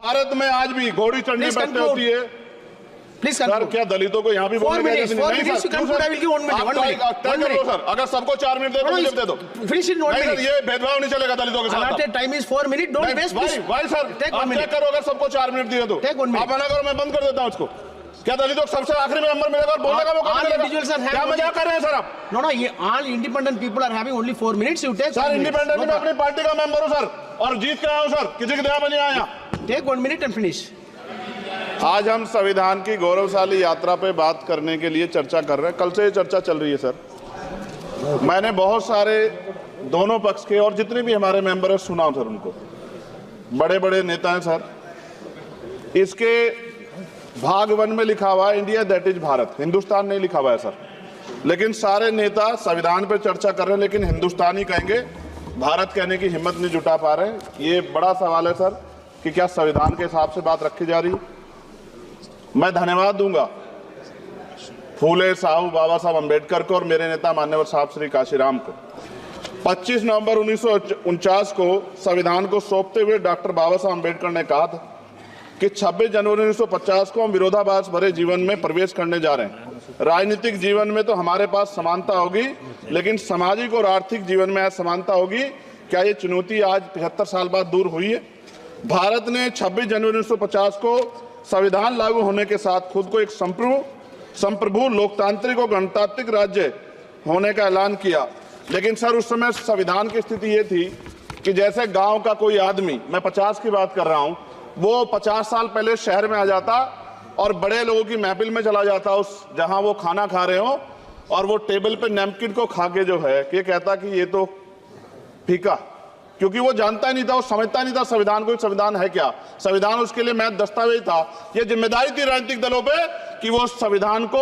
भारत में आज भी घोड़ी चढ़ने पर होती है। प्लीज सर, क्या दलितों को यहाँ भी बोलने का नहीं? सर, अगर सबको 4 मिनट दे दो, मुझे दे दो। ये भेदभाव नहीं चलेगा दलितों के साथ। Time is 4 minute, don't waste. भाई सर, आप चेक करो, अगर सबको 4 मिनट दिए तो आप मना करो, मैं बंद कर देता हूँ उसको। क्या दलितों को सबसे आखिरी में नंबर मिलेगा और बोलने का मौका मिलेगा? क्या मजाक कर रहे हैं सर आप? नो, ये all independent people are having only 4 minutes. You take. Sir, independent में अपनी पार्टी का मेंबर हूँ सर, और जीत के आया हूँ सर, किसी की दया में नहीं आया। Take 1 minute and finish. आज हम संविधान की गौरवशाली यात्रा पे बात करने के लिए चर्चा कर रहे हैं। कल से ये चर्चा चल रही है सर। मैंने बहुत सारे दोनों पक्ष के और जितने भी हमारे मेंबर हैं सुना सर, उनको बड़े बड़े नेता हैं सर। इसके भाग 1 में लिखा हुआ है India that is Bharat, Hindustan नहीं लिखा हुआ है सर। लेकिन सारे नेता संविधान पे चर्चा कर रहे हैं, लेकिन हिंदुस्तान ही कहेंगे, भारत कहने की हिम्मत नहीं जुटा पा रहे हैं। ये बड़ा सवाल है सर कि क्या संविधान के हिसाब से बात रखी जा रही है। मैं धन्यवाद दूंगा फूले साहू बाबा साहब अम्बेडकर को और मेरे नेता मान्यवर साहब श्री काशीराम को। 25 नवंबर 1949 को संविधान को सौंपते हुए डॉक्टर बाबा साहब अम्बेडकर ने कहा था कि 26 जनवरी 1950 को हम विरोधाभास भरे जीवन में प्रवेश करने जा रहे हैं। राजनीतिक जीवन में तो हमारे पास समानता होगी, लेकिन सामाजिक और आर्थिक जीवन में असमानता होगी। क्या ये चुनौती आज 75 साल बाद दूर हुई है? भारत ने 26 जनवरी 1950 को संविधान लागू होने के साथ खुद को एक संप्रभु लोकतांत्रिक और गणतांत्रिक राज्य होने का ऐलान किया। लेकिन सर, उस समय संविधान की स्थिति ये थी कि जैसे गांव का कोई आदमी, मैं 50 की बात कर रहा हूं, वो 50 साल पहले शहर में आ जाता और बड़े लोगों की महफिल में चला जाता, उस जहां वो खाना खा रहे हो, और वो टेबल पे नैपकिन को खा के जो है ये कहता कि ये तो फीका, क्योंकि वो जानता ही नहीं था, वो समझता नहीं था संविधान को, संविधान है क्या। संविधान उसके लिए महज दस्तावेज था। ये जिम्मेदारी थी राजनीतिक दलों पे कि वो संविधान को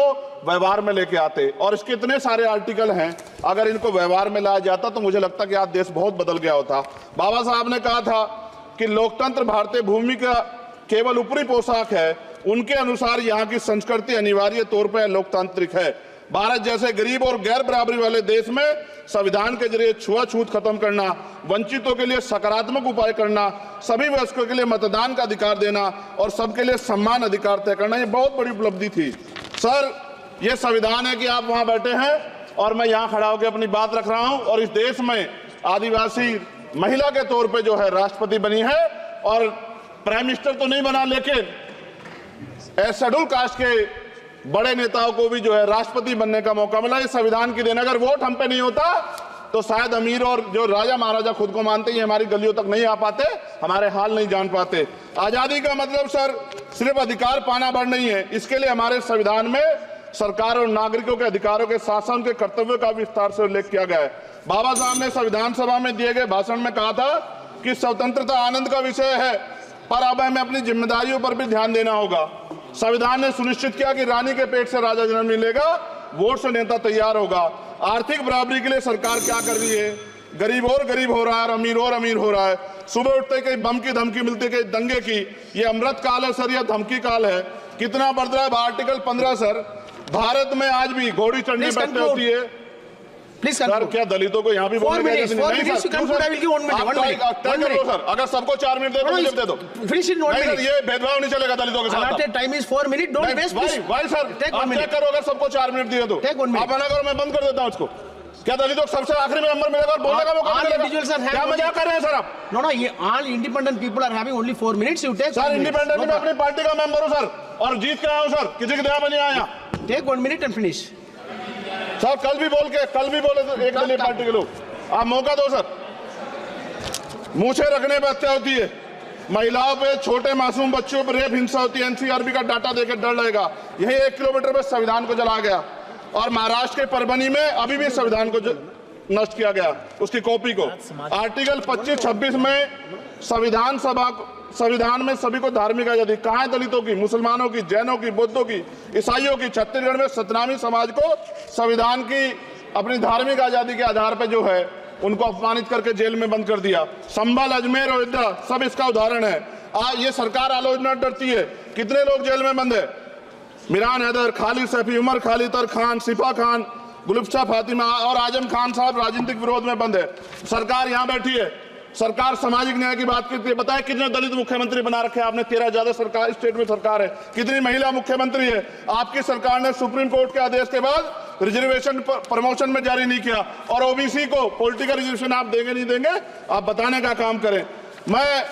व्यवहार में लेके आते, और इसके इतने सारे आर्टिकल हैं, अगर इनको व्यवहार में लाया जाता तो मुझे लगता कि आज देश बहुत बदल गया होता। बाबा साहब ने कहा था कि लोकतंत्र भारतीय भूमि का केवल ऊपरी पोशाक है, उनके अनुसार यहाँ की संस्कृति अनिवार्य तौर पर लोकतांत्रिक है। भारत जैसे गरीब और गैर बराबरी वाले देश में संविधान के जरिए छुआछूत खत्म करना, वंचितों के लिए सकारात्मक उपाय करना, सभी वयस्कों के लिए मतदान का अधिकार देना और सबके लिए सम्मान अधिकार तय करना, ये बहुत बड़ी उपलब्धि थी सर। ये संविधान है कि आप वहां बैठे हैं और मैं यहाँ खड़ा होकर अपनी बात रख रहा हूं, और इस देश में आदिवासी महिला के तौर पे जो है राष्ट्रपति बनी है, और प्राइम मिनिस्टर तो नहीं बना, लेकिन शेड्यूल कास्ट के बड़े नेताओं को भी जो है राष्ट्रपति बनने का मौका मिला। इस संविधान की देन, अगर वोट हम पे नहीं होता तो शायद अमीर और जो राजा महाराजा खुद को मानते हैं हमारी गलियों तक नहीं आ पाते, हमारे हाल नहीं जान पाते। आजादी का मतलब सर सिर्फ अधिकार पाना भर नहीं है, इसके लिए हमारे संविधान में सरकार और नागरिकों के अधिकारों के साथ साथ उनके कर्तव्यों का विस्तार से उल्लेख किया गया है। बाबा साहब ने संविधान सभा में दिए गए भाषण में कहा था कि स्वतंत्रता आनंद का विषय है, पर अब हमें अपनी जिम्मेदारियों पर भी ध्यान देना होगा। संविधान ने सुनिश्चित किया कि रानी के पेट से राजा जन्म नहीं लेगा, वोट से नेता तैयार होगा। आर्थिक बराबरी के लिए सरकार क्या कर रही है? गरीब और गरीब हो रहा है और अमीर हो रहा है। सुबह उठते कहीं बम की धमकी मिलती, कहीं दंगे की। ये अमृत काल है सर, यह धमकी काल है। कितना बढ़ रहा है आर्टिकल 15 सर। भारत में आज भी घोड़ी चढ़ने पर होती है। सर, क्या दलितों को यहाँ भी बोलने का नहीं? सर, अगर सबको 4 मिनट दे दो, मुझे दे दो। ये भेदभाव नहीं चलेगा दलितों के साथ। Time is 4 minute, don't waste. भाई सर, आप चेक करो, अगर सबको 4 मिनट दिए तो आप मना करो, मैं बंद कर देता हूँ उसको। क्या दलितों को सबसे आखिरी में नंबर मिलेगा और बोलने का मौका मिलेगा? क्या मजाक कर रहे हैं सर आप? नो, ये all independent people are having only 4 minutes. You take. Sir, independent में अपनी पार्टी का मेंबर हूँ सर, और जीत के आया हूँ सर, किसी की दया में नहीं आया। Take 1 minute and finish. Sir, कल भी बोले तो एक दलीय पार्टी के लोग, आप मौका दो सर। मूछे रखने पर हत्या होती है, महिलाओं पे, छोटे मासूम बच्चों पर रेप हिंसा होती है। एनसीआरबी का डाटा देकर डर लगेगा। यही 1 किलोमीटर में संविधान को जलाया गया, और महाराष्ट्र के परभनी में अभी भी संविधान को नष्ट किया गया, उसकी कॉपी को। आर्टिकल 25-26 में संविधान में सभी को धार्मिक आजादी। कहाँ है दलितों की, मुसलमानों की, जैनों की, बौद्धों की, ईसाइयों की? छत्तीसगढ़ में सतनामी समाज को संविधान की अपनी धार्मिक आजादी के आधार पर जो है उनको अपमानित करके जेल में बंद कर दिया। संभल, अजमेर, अयोध्या सब इसका उदाहरण है। ये सरकार आलोचना डरती है। कितने लोग जेल में बंद है? मिरान हैदर, खालिद सैफी, उमर खालिद खान, सिफा खान, गुलफ्शा फातिमा और आजम खान साहब राजनीतिक विरोध में बंद है। सरकार यहाँ बैठी है, सरकार सामाजिक न्याय की बात करती है। बताएं कितने दलित मुख्यमंत्री बना रखे हैं आपने? 13 ज्यादा सरकार स्टेट में सरकार है। कितनी महिला मुख्यमंत्री है? आपकी सरकार ने सुप्रीम कोर्ट के आदेश के बाद रिजर्वेशन प्रमोशन में जारी नहीं किया। और ओबीसी को पॉलिटिकल रिजर्वेशन आप देंगे नहीं देंगे, आप बताने का काम करें। मैं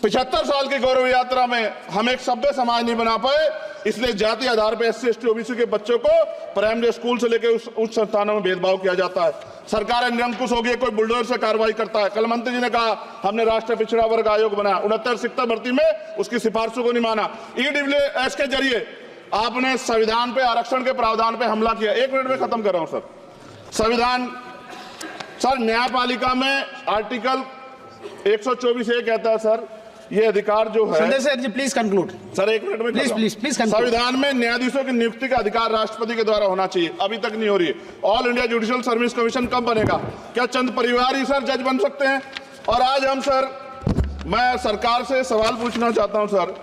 75 साल की गौरव यात्रा में हम एक सभ्य समाज नहीं बना पाए, इसलिए जाति आधार पर SC ST OBC के बच्चों को प्राइमरी स्कूल से लेकर उच्च संस्थानों में भेदभाव किया जाता है। सरकार निरंकुश हो गई, कोई बुलडोजर से कार्रवाई करता है। कल मंत्री जी ने कहा हमने राष्ट्रीय पिछड़ा वर्ग आयोग बनाया, 69 शिक्षक भर्ती में उसकी सिफारिशों को नहीं माना। EWS के जरिए आपने संविधान पे आरक्षण के प्रावधान पे हमला किया। 1 मिनट में खत्म कर रहा हूं सर। संविधान सर न्यायपालिका में आर्टिकल 124 ये कहता है सर, ये अधिकार जो है। Sundar sir, please conclude. Sir 1 minute में Please conclude. संविधान में न्यायाधीशों की नियुक्ति का अधिकार राष्ट्रपति के द्वारा होना चाहिए, अभी तक नहीं हो रही है। All India judicial service commission कब बनेगा? क्या चंद परिवार ही सर जज बन सकते हैं? और आज हम सर, मैं सरकार से सवाल पूछना चाहता हूं सर,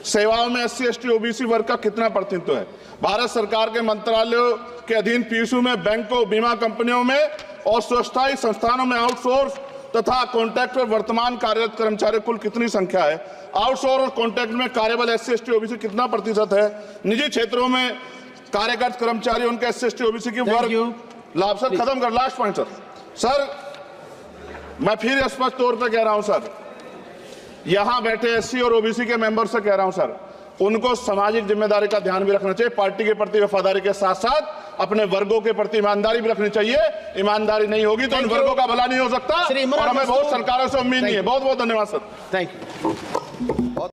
सेवाओं में SC ST OBC वर्ग का कितना प्रतिनिधित्व है? भारत सरकार के मंत्रालयों के अधीन PSU में, बैंकों, बीमा कंपनियों में और स्वस्थायी संस्थानों में आउटसोर्स तथा कॉन्ट्रैक्ट पर वर्तमान कार्यरत कर्मचारी कुल कितनी संख्या है? आउटसोर्स और कॉन्ट्रैक्ट में कार्यबल SC ST OBC कितना प्रतिशत है? निजी क्षेत्रों में कार्यरत कर्मचारी उनके SC ST OBC की वर्ग लाभ। सर खत्म कर, लास्ट पॉइंट सर। सर मैं फिर स्पष्ट तौर पर कह रहा हूं सर, यहां बैठे SC और OBC के मेंबर से कह रहा हूं सर, उनको सामाजिक जिम्मेदारी का ध्यान भी रखना चाहिए। पार्टी के प्रति वफादारी के साथ साथ अपने वर्गों के प्रति ईमानदारी भी रखनी चाहिए। ईमानदारी नहीं होगी तो इन वर्गों का भला नहीं हो सकता, और हमें बहुत सरकारों से उम्मीद नहीं है। बहुत बहुत धन्यवाद सर। Thank you.